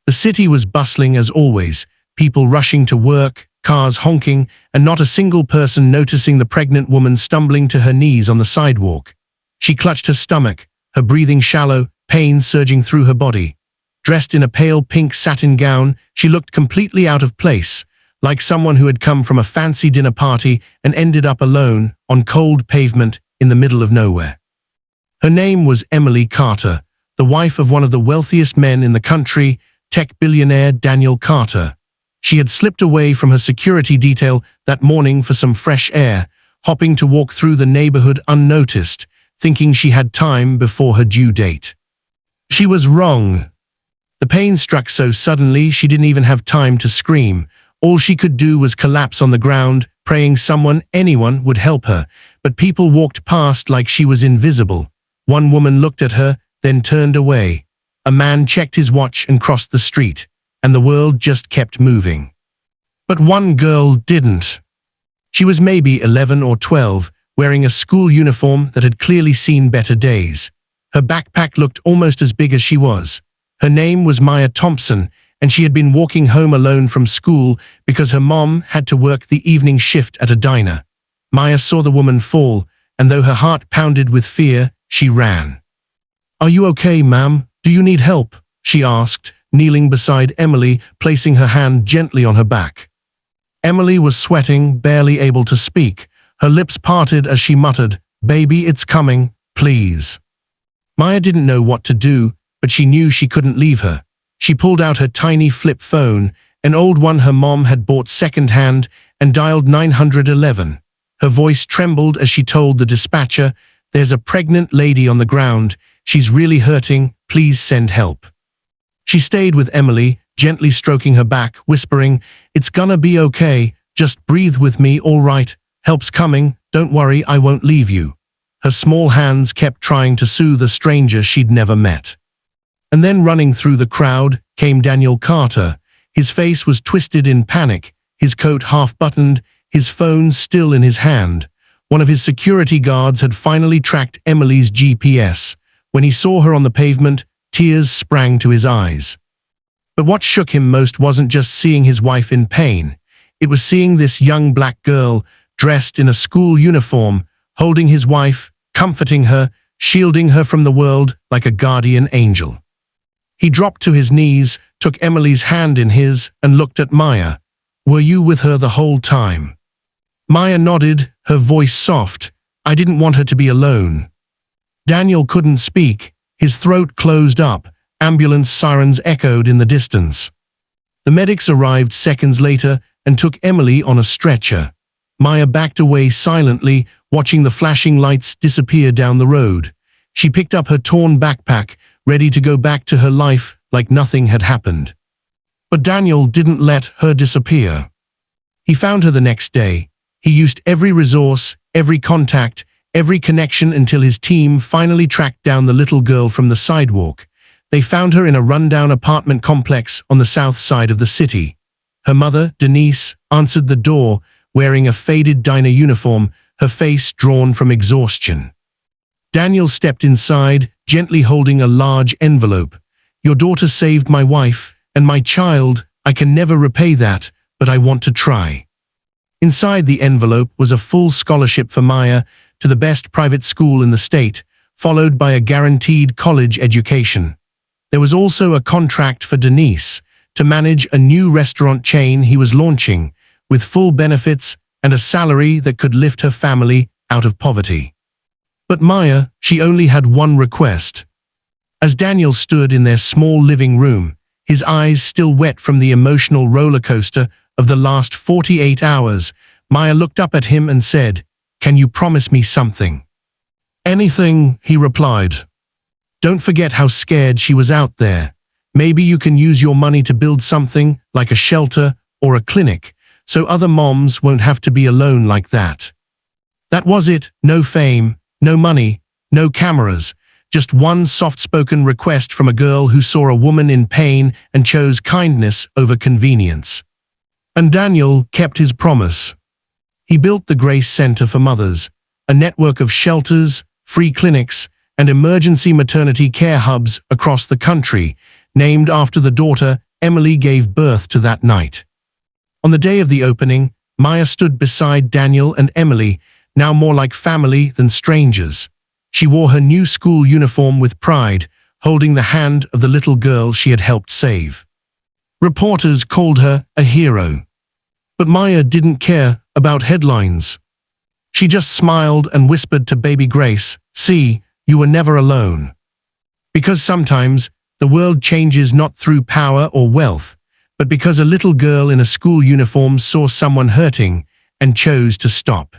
The city was bustling as always, people rushing to work, cars honking, and not a single person noticing the pregnant woman stumbling to her knees on the sidewalk. She clutched her stomach, her breathing shallow, pain surging through her body. Dressed in a pale pink satin gown, she looked completely out of place, like someone who had come from a fancy dinner party and ended up alone on cold pavement in the middle of nowhere. Her name was Emily Carter, the wife of one of the wealthiest men in the country, tech billionaire Daniel Carter. She had slipped away from her security detail that morning for some fresh air, hopping to walk through the neighborhood unnoticed, thinking she had time before her due date. She was wrong. The pain struck so suddenly she didn't even have time to scream. All she could do was collapse on the ground, praying anyone would help her, but people walked past like she was invisible. One woman looked at her, then turned away. A man checked his watch and crossed the street, and the world just kept moving. But one girl didn't. She was maybe 11 or 12, wearing a school uniform that had clearly seen better days. Her backpack looked almost as big as she was. Her name was Maya Thompson, and she had been walking home alone from school because her mom had to work the evening shift at a diner. Maya saw the woman fall, and though her heart pounded with fear, she ran. "Are you okay, ma'am? Do you need help?" she asked, kneeling beside Emily, placing her hand gently on her back. Emily was sweating, barely able to speak. Her lips parted as she muttered, "Baby, it's coming, please." Maya didn't know what to do, but she knew she couldn't leave her. She pulled out her tiny flip phone, an old one her mom had bought second-hand, and dialed 911. Her voice trembled as she told the dispatcher, "There's a pregnant lady on the ground. She's really hurting. Please send help." She stayed with Emily, gently stroking her back, whispering, "It's gonna be okay. Just breathe with me, all right? Help's coming. Don't worry, I won't leave you." Her small hands kept trying to soothe a stranger she'd never met. And then running through the crowd came Daniel Carter. His face was twisted in panic, his coat half-buttoned, his phone still in his hand. One of his security guards had finally tracked Emily's GPS. When he saw her on the pavement, tears sprang to his eyes. But what shook him most wasn't just seeing his wife in pain. It was seeing this young black girl, dressed in a school uniform, holding his wife, comforting her, shielding her from the world like a guardian angel. He dropped to his knees, took Emily's hand in his, and looked at Maya. "Were you with her the whole time?" Maya nodded, her voice soft. "I didn't want her to be alone." Daniel couldn't speak. His throat closed up. Ambulance sirens echoed in the distance. The medics arrived seconds later and took Emily on a stretcher. Maya backed away silently, watching the flashing lights disappear down the road. She picked up her torn backpack, ready to go back to her life like nothing had happened. But Daniel didn't let her disappear. He found her the next day. He used every resource, every contact, every connection until his team finally tracked down the little girl from the sidewalk. They found her in a rundown apartment complex on the south side of the city. Her mother, Denise, answered the door, wearing a faded diner uniform, her face drawn from exhaustion. Daniel stepped inside, gently holding a large envelope. "Your daughter saved my wife and my child. I can never repay that, but I want to try." Inside the envelope was a full scholarship for Maya to the best private school in the state, followed by a guaranteed college education. There was also a contract for Denise to manage a new restaurant chain he was launching, with full benefits and a salary that could lift her family out of poverty. But Maya, she only had one request. As Daniel stood in their small living room, his eyes still wet from the emotional roller coaster of the last 48 hours, Maya looked up at him and said, "Can you promise me something?" "Anything," he replied. "Don't forget how scared she was out there. Maybe you can use your money to build something like a shelter or a clinic, so other moms won't have to be alone like that." That was it. No fame, no money, no cameras, just one soft-spoken request from a girl who saw a woman in pain and chose kindness over convenience. And Daniel kept his promise. He built the Grace Center for Mothers, a network of shelters, free clinics, and emergency maternity care hubs across the country, named after the daughter Emily gave birth to that night. On the day of the opening, Maya stood beside Daniel and Emily, now more like family than strangers. She wore her new school uniform with pride, holding the hand of the little girl she had helped save. Reporters called her a hero. But Maya didn't care about headlines. She just smiled and whispered to baby Grace, "See, you were never alone." Because sometimes the world changes not through power or wealth, but because a little girl in a school uniform saw someone hurting and chose to stop.